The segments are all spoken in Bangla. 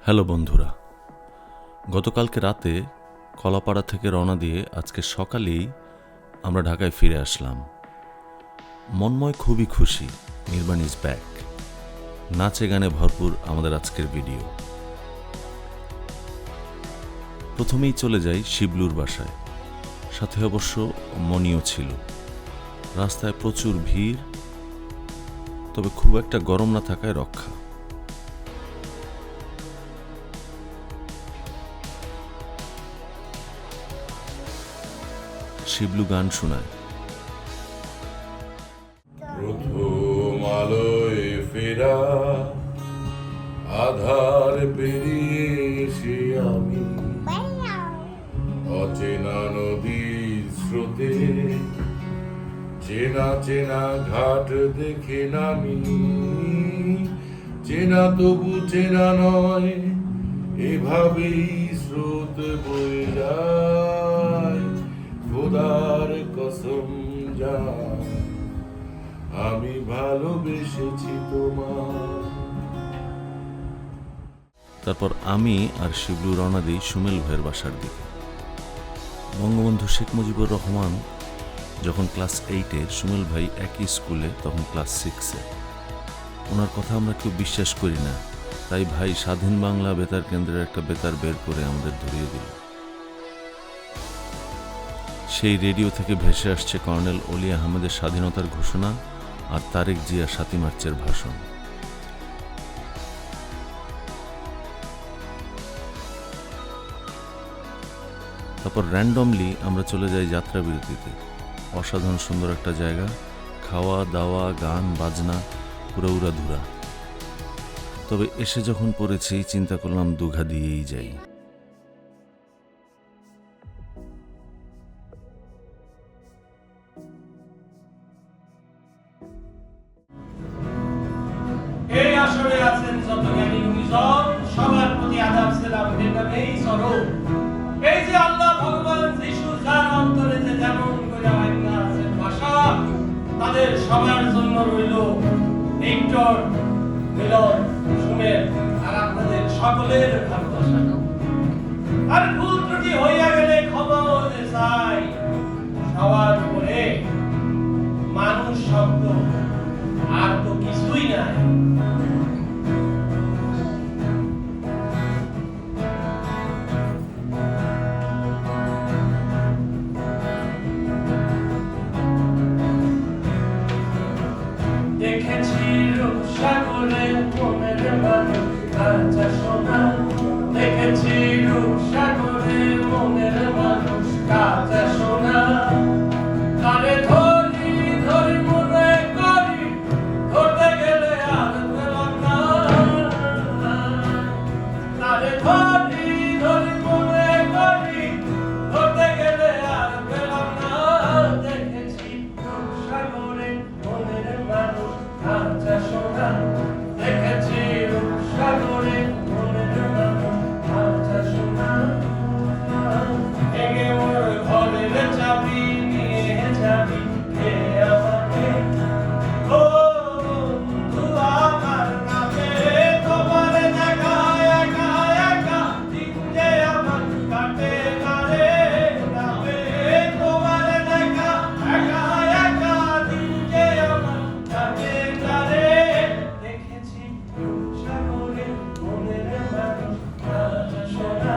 হ্যালো বন্ধুরা, গতকালকে রাতে কলাপাড়া থেকে রওনা দিয়ে আজকে সকালেই আমরা ঢাকায় ফিরে আসলাম। মনময় খুবই খুশি, নির্বাণ ইজ ব্যাক। নাচে গানে ভরপুর আমাদের আজকের ভিডিও। প্রথমেই চলে যাই শিবলুর বাসায়, সাথে অবশ্য মনিও ছিল। রাস্তায় প্রচুর ভিড়, তবে খুব একটা গরম না থাকায় রক্ষা। শিবলু গান শোনায়। প্রথম আলোয় ফেরা আধার পেরিয়ে এসে আমি অচেনা নদীর স্রোতে চেনা চেনা ঘাট দেখে নামি। চেনা তবু চেনা নয়, এভাবেই স্রোত বয়ে যায়। খোদার কসম জান, আমি ভালোবেসেছি তোমার। তারপর আমি আর শিবলু রওনা দিই সুমেল ভাইয়ের বাসার দিকে। বঙ্গবন্ধু শেখ মুজিবুর রহমান যখন ক্লাস 8-এ, সুমেল ভাই একই স্কুলে তখন ক্লাস 6-এ। ওনার কথা আমরা কেউ বিশ্বাস করি না, তাই ভাই স্বাধীন বাংলা বেতার কেন্দ্রের একটা বেতার বের করে আমাদের ধরিয়ে দিল। সেই রেডিও থেকে ভেসে আসছে কর্নেল অলি আহমেদের স্বাধীনতার ঘোষণা আর তারেক জিয়ার 7ই মার্চের ভাষণ। তারপর র্যান্ডমলি আমরা চলে যাই যাত্রা বিরতিতে। অসাধারণ সুন্দর একটা জায়গা, খাওয়া দাওয়া গান বাজনা পুরো উড়াধুরা। তবে এসে যখন পড়েছি চিন্তা করলাম দুঘা দিয়েই যাই। এই আসরে আছেন যত জ্ঞানী গুণীজন, সবার প্রতি আদাব সালাম দেবেই স্বরূপ। এই যে আল্লাহ ভগবান যিশু যার অন্তরে যে যেমন করে আইনা আছেন ভাষা, তাদের সবার জন্য রইল ভিক্টর, মিলন, সুমের আর আপনাদের সকলের ভালোবাসা। আর ভুল ত্রুটি হইয়া গেলে ক্ষমা হতে চাই। সবার উপরে মানুষ শব্দ আর তো কিছুই নাই। দেখেছি রূপসাগরে মনের মানুষ কাঁচা সোনা। দেখেছি রূপসাগরে মনের মানুষ কাঁচা সোনা। তারে ধরি ধরি মনে করি, ধরতে গেলে আর পেলাম না। তারে ধরি ধরি মনে করি, ধরতে গেলে আর পেলাম না। দেখেছি রূপসাগরে মনের মানুষ কাঁচা সোনা। দেখেছি রূপসাগরে মনের মানুষ কাঁচা সোনা। এগে ওর ঘরের চাবি নিয়ে যাবি হে আমাকে। ও বন্ধু আমার নামে তোমার দেখা একা একা দিন যে আমার কাটে না রে নামে। তোমার দেখা একা একা দিন যে আমার কাটে না রে। দেখেছি রূপসাগরে মনের মানুষ কাঁচা সোনা।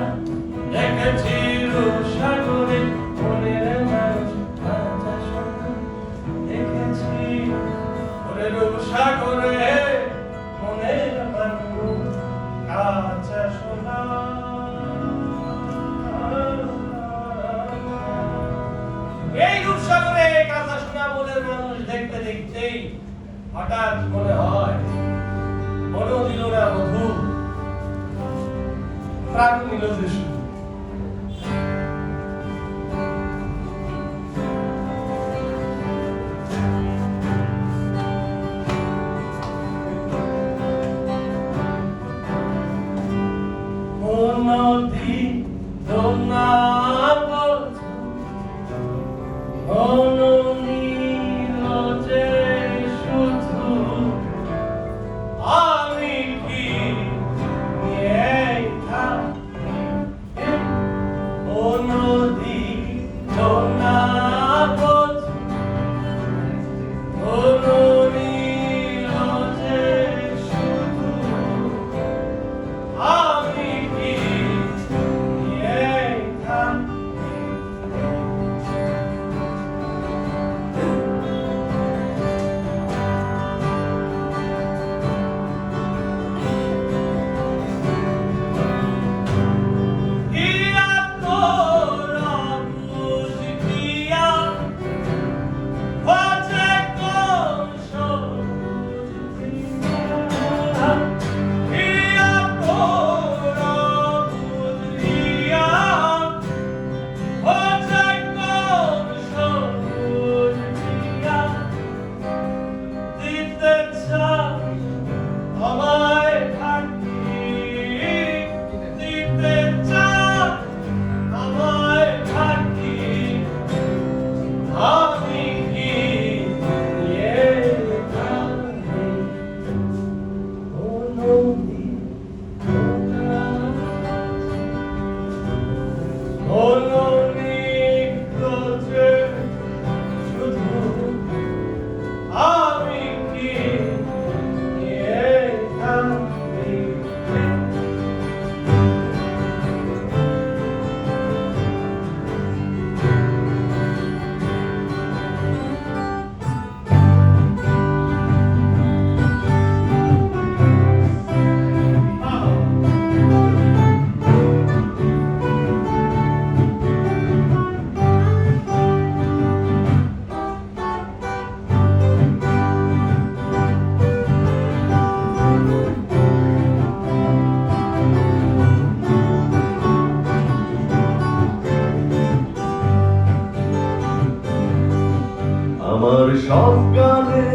দেখেছি রূপসাগরে মনের মানুষ কাঁচা সোনা। দেখেছি ওরে রূপসাগরে মনের মানুষ কাঁচা সোনা। এই রূপসাগরে কাঁচা সোনা মনের মানুষ দেখতে দেখতেই হঠাৎ মনে হয় মনও দিল না মধু, প্রাণ নিল যে শুধু। নদী দোনা বলছে নীল যে শুধু আমি কি নিয়ে সব গানে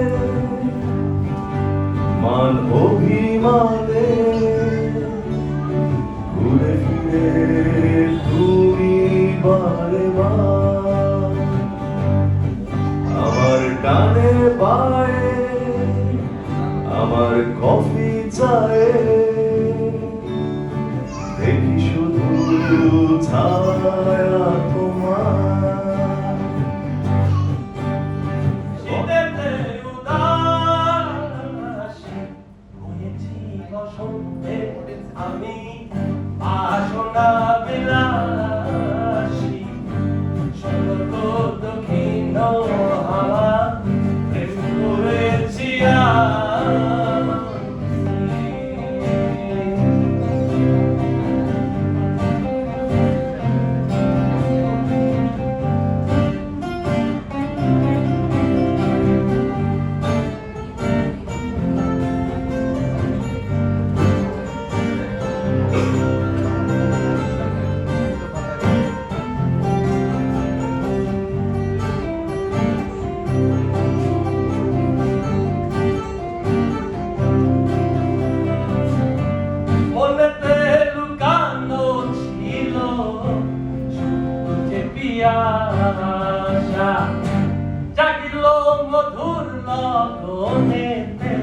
মান অভিমানে ঘুরে ফিরে তুমি বারে বার আমার ডানে বায়ে আমার কফি চায়ে দেখি শুধু ছায়া তোমার শীতেতে উদাসী হয়েছি বসন্তে আমি বাসনা বিলাসী স্বর্গ দক্ষিণ হাওয়া প্রেম করেছি মনেতে লুকানো ছিল শুধু যে পিয়াসা জাগিল মধুর লগনেতে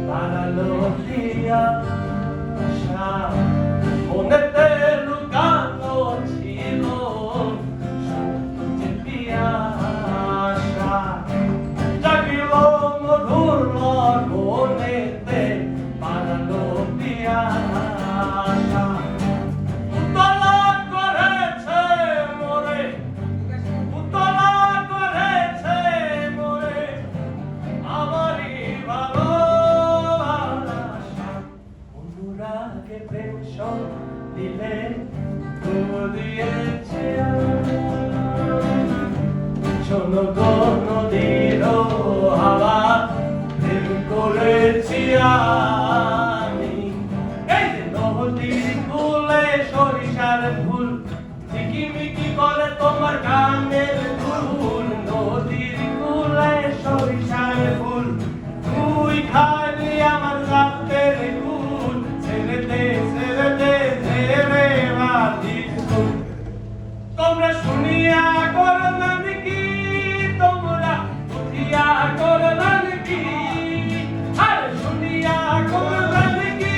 বাড়ালো পিয়াসা মনেতে লুকানো ছিল শুধু যে পিয়াসা জাগিল মধুর লগনেতে বাড়ালো পিয়াসা উতলা করেছে মোরে উতলা করেছে মোরে আমারই ভালোবাসা অনুরাগে প্রেম সব দিলে দিয়েছে শোনো গো নদীর হাওয়া প্রেম করেছি আমি এই যে নদীর কূলে সরিষার ফুল ঝিকিমিকি করে তোমার গানের ফুল নদীর কূলে সরিষার ফুল তুই খালি আমার রাতের ফুল ছেড়ে দে ছেড়ে বাঁধির ফুল তোমরা শুনিয়া করলেন কি তোমরা বুঝিয়া করলেন কি আরে শুনিয়া করলেন কি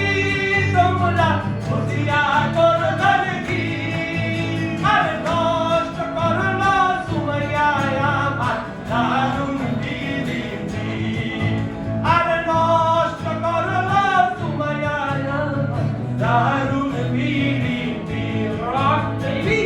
তোমরা বুঝিয়া করলেন কি আরে নষ্ট করলো সুমাইয়া আমার দারুণ দিদি আরে নষ্ট করলো সুমাইয়া আমার দারুণ দিদি রক বেবি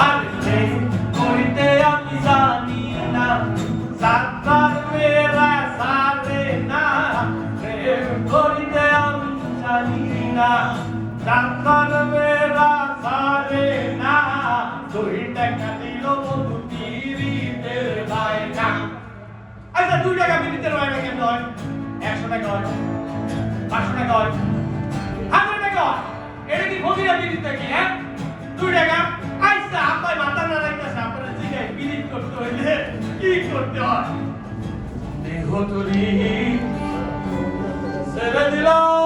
আরে প্রেম করিতে আমি জানি না সাতবার মেরা সারে না প্রেম করিতে আমি জানি না সাতবার মেরা সারে না 2 টাকা দিল বন্ধু তিরিতের বায়না আচ্ছা 2 টাকা তিরিতের বায়না কেন হয় 100 টাকা হয় 500 টাকা হয় 1000 টাকা হয় এটা কি ভগিরা তিরিতে কি হ্যাঁ 2 টাকা আইসা আপনার মাথা না রাখতেছে আপনারা জিগায় বিলিট করতে হইলে কি করতে হয় দেহ তুলি ছেড়ে দিলাম